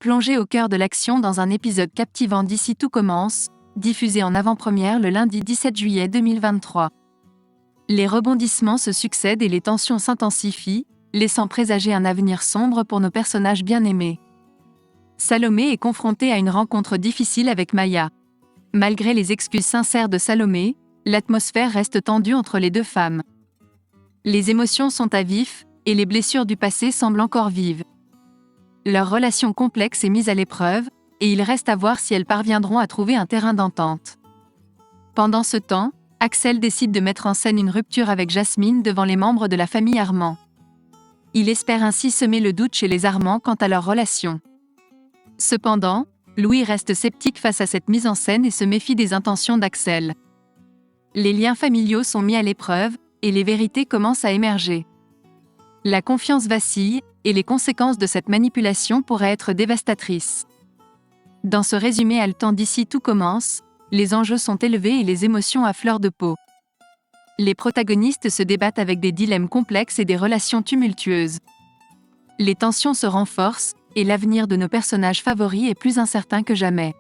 Plongez au cœur de l'action dans un épisode captivant d'Ici tout commence, diffusé en avant-première le lundi 17 juillet 2023. Les rebondissements se succèdent et les tensions s'intensifient, laissant présager un avenir sombre pour nos personnages bien-aimés. Salomé est confrontée à une rencontre difficile avec Maya. Malgré les excuses sincères de Salomé, l'atmosphère reste tendue entre les deux femmes. Les émotions sont à vif, et les blessures du passé semblent encore vives. Leur relation complexe est mise à l'épreuve, et il reste à voir si elles parviendront à trouver un terrain d'entente. Pendant ce temps, Axel décide de mettre en scène une rupture avec Jasmine devant les membres de la famille Armand. Il espère ainsi semer le doute chez les Armand quant à leur relation. Cependant, Louis reste sceptique face à cette mise en scène et se méfie des intentions d'Axel. Les liens familiaux sont mis à l'épreuve, et les vérités commencent à émerger. La confiance vacille, et les conséquences de cette manipulation pourraient être dévastatrices. Dans ce résumé haletant d'Ici tout commence, les enjeux sont élevés et les émotions à fleur de peau. Les protagonistes se débattent avec des dilemmes complexes et des relations tumultueuses. Les tensions se renforcent, et l'avenir de nos personnages favoris est plus incertain que jamais.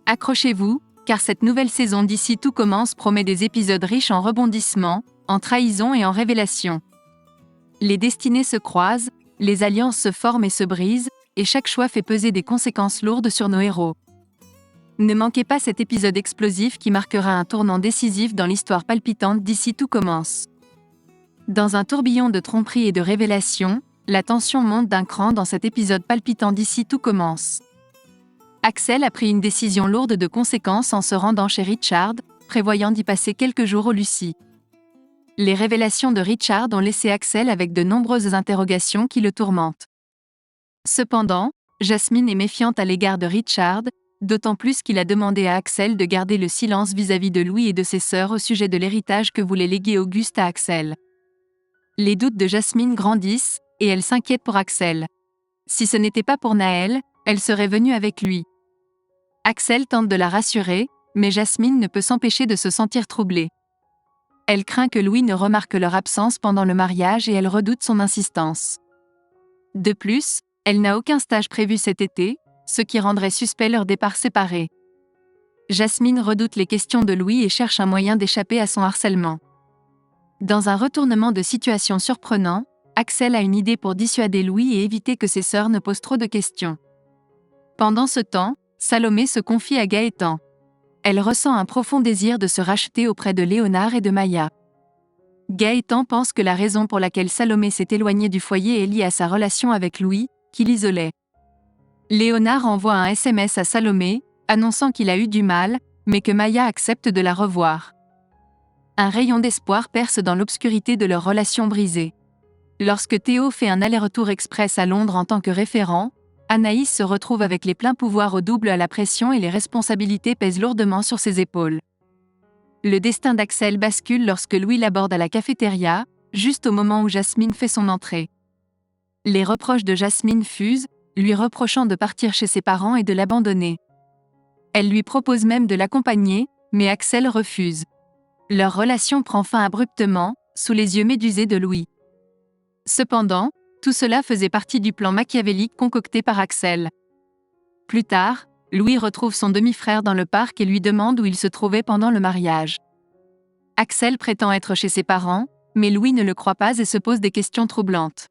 Accrochez-vous, car cette nouvelle saison d'Ici tout commence promet des épisodes riches en rebondissements, en trahison et en révélations. Les destinées se croisent, les alliances se forment et se brisent, et chaque choix fait peser des conséquences lourdes sur nos héros. Ne manquez pas cet épisode explosif qui marquera un tournant décisif dans l'histoire palpitante d'Ici tout commence. Dans un tourbillon de tromperies et de révélations, la tension monte d'un cran dans cet épisode palpitant d'Ici tout commence. Axel a pris une décision lourde de conséquences en se rendant chez Richard, prévoyant d'y passer quelques jours au Lucie. Les révélations de Richard ont laissé Axel avec de nombreuses interrogations qui le tourmentent. Cependant, Jasmine est méfiante à l'égard de Richard, d'autant plus qu'il a demandé à Axel de garder le silence vis-à-vis de Louis et de ses sœurs au sujet de l'héritage que voulait léguer Auguste à Axel. Les doutes de Jasmine grandissent, et elle s'inquiète pour Axel. Si ce n'était pas pour Naël, elle serait venue avec lui. Axel tente de la rassurer, mais Jasmine ne peut s'empêcher de se sentir troublée. Elle craint que Louis ne remarque leur absence pendant le mariage et elle redoute son insistance. De plus, elle n'a aucun stage prévu cet été, ce qui rendrait suspect leur départ séparés. Jasmine redoute les questions de Louis et cherche un moyen d'échapper à son harcèlement. Dans un retournement de situation surprenant, Axel a une idée pour dissuader Louis et éviter que ses sœurs ne posent trop de questions. Pendant ce temps, Salomé se confie à Gaëtan. Elle ressent un profond désir de se racheter auprès de Léonard et de Maya. Gaëtan pense que la raison pour laquelle Salomé s'est éloignée du foyer est liée à sa relation avec Louis, qui l'isolait. Léonard envoie un SMS à Salomé, annonçant qu'il a eu du mal, mais que Maya accepte de la revoir. Un rayon d'espoir perce dans l'obscurité de leur relation brisée. Lorsque Théo fait un aller-retour express à Londres en tant que référent, Anaïs se retrouve avec les pleins pouvoirs au double à la pression et les responsabilités pèsent lourdement sur ses épaules. Le destin d'Axel bascule lorsque Louis l'aborde à la cafétéria, juste au moment où Jasmine fait son entrée. Les reproches de Jasmine fusent, lui reprochant de partir chez ses parents et de l'abandonner. Elle lui propose même de l'accompagner, mais Axel refuse. Leur relation prend fin abruptement, sous les yeux médusés de Louis. Cependant, tout cela faisait partie du plan machiavélique concocté par Axel. Plus tard, Louis retrouve son demi-frère dans le parc et lui demande où il se trouvait pendant le mariage. Axel prétend être chez ses parents, mais Louis ne le croit pas et se pose des questions troublantes.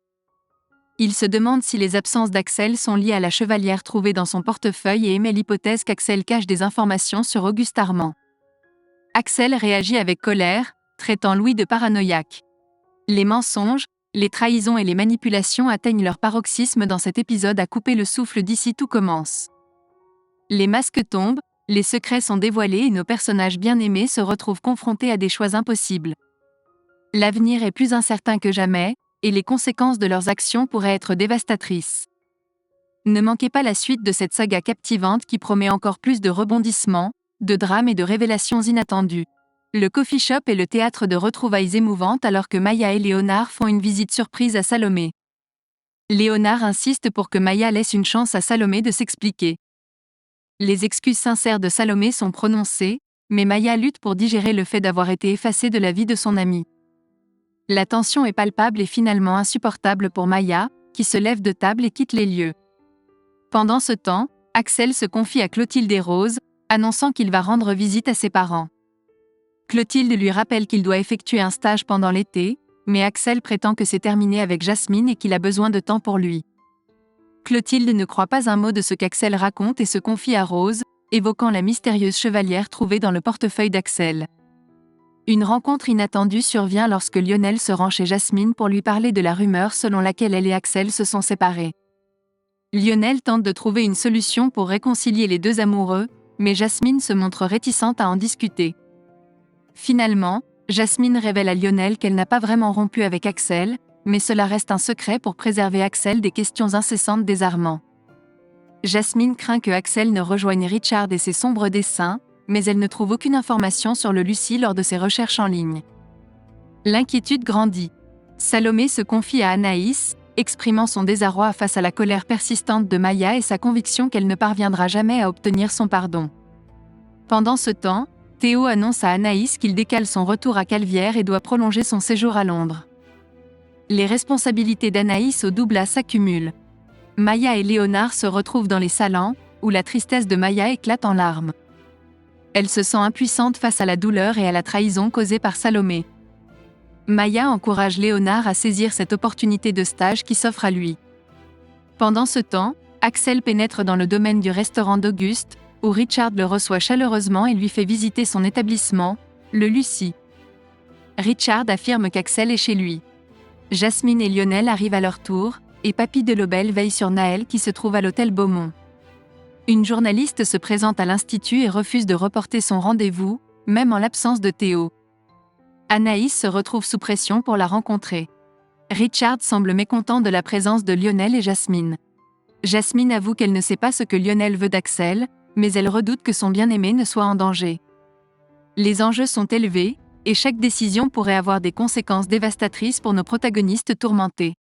Il se demande si les absences d'Axel sont liées à la chevalière trouvée dans son portefeuille et émet l'hypothèse qu'Axel cache des informations sur Auguste Armand. Axel réagit avec colère, traitant Louis de paranoïaque. Les mensonges, les trahisons et les manipulations atteignent leur paroxysme dans cet épisode à couper le souffle d'Ici tout commence. Les masques tombent, les secrets sont dévoilés et nos personnages bien-aimés se retrouvent confrontés à des choix impossibles. L'avenir est plus incertain que jamais, et les conséquences de leurs actions pourraient être dévastatrices. Ne manquez pas la suite de cette saga captivante qui promet encore plus de rebondissements, de drames et de révélations inattendues. Le coffee shop est le théâtre de retrouvailles émouvantes alors que Maya et Léonard font une visite surprise à Salomé. Léonard insiste pour que Maya laisse une chance à Salomé de s'expliquer. Les excuses sincères de Salomé sont prononcées, mais Maya lutte pour digérer le fait d'avoir été effacée de la vie de son amie. La tension est palpable et finalement insupportable pour Maya, qui se lève de table et quitte les lieux. Pendant ce temps, Axel se confie à Clotilde et Rose, annonçant qu'il va rendre visite à ses parents. Clotilde lui rappelle qu'il doit effectuer un stage pendant l'été, mais Axel prétend que c'est terminé avec Jasmine et qu'il a besoin de temps pour lui. Clotilde ne croit pas un mot de ce qu'Axel raconte et se confie à Rose, évoquant la mystérieuse chevalière trouvée dans le portefeuille d'Axel. Une rencontre inattendue survient lorsque Lionel se rend chez Jasmine pour lui parler de la rumeur selon laquelle elle et Axel se sont séparés. Lionel tente de trouver une solution pour réconcilier les deux amoureux, mais Jasmine se montre réticente à en discuter. Finalement, Jasmine révèle à Lionel qu'elle n'a pas vraiment rompu avec Axel, mais cela reste un secret pour préserver Axel des questions incessantes des Armands. Jasmine craint que Axel ne rejoigne Richard et ses sombres desseins, mais elle ne trouve aucune information sur le Lucie lors de ses recherches en ligne. L'inquiétude grandit. Salomé se confie à Anaïs, exprimant son désarroi face à la colère persistante de Maya et sa conviction qu'elle ne parviendra jamais à obtenir son pardon. Pendant ce temps, Théo annonce à Anaïs qu'il décale son retour à Calvière et doit prolonger son séjour à Londres. Les responsabilités d'Anaïs au Doublas s'accumulent. Maya et Léonard se retrouvent dans les salons, où la tristesse de Maya éclate en larmes. Elle se sent impuissante face à la douleur et à la trahison causée par Salomé. Maya encourage Léonard à saisir cette opportunité de stage qui s'offre à lui. Pendant ce temps, Axel pénètre dans le domaine du restaurant d'Auguste, où Richard le reçoit chaleureusement et lui fait visiter son établissement, le Lucie. Richard affirme qu'Axel est chez lui. Jasmine et Lionel arrivent à leur tour, et Papy Delobel veille sur Naël qui se trouve à l'hôtel Beaumont. Une journaliste se présente à l'institut et refuse de reporter son rendez-vous, même en l'absence de Théo. Anaïs se retrouve sous pression pour la rencontrer. Richard semble mécontent de la présence de Lionel et Jasmine. Jasmine avoue qu'elle ne sait pas ce que Lionel veut d'Axel, mais elle redoute que son bien-aimé ne soit en danger. Les enjeux sont élevés, et chaque décision pourrait avoir des conséquences dévastatrices pour nos protagonistes tourmentés.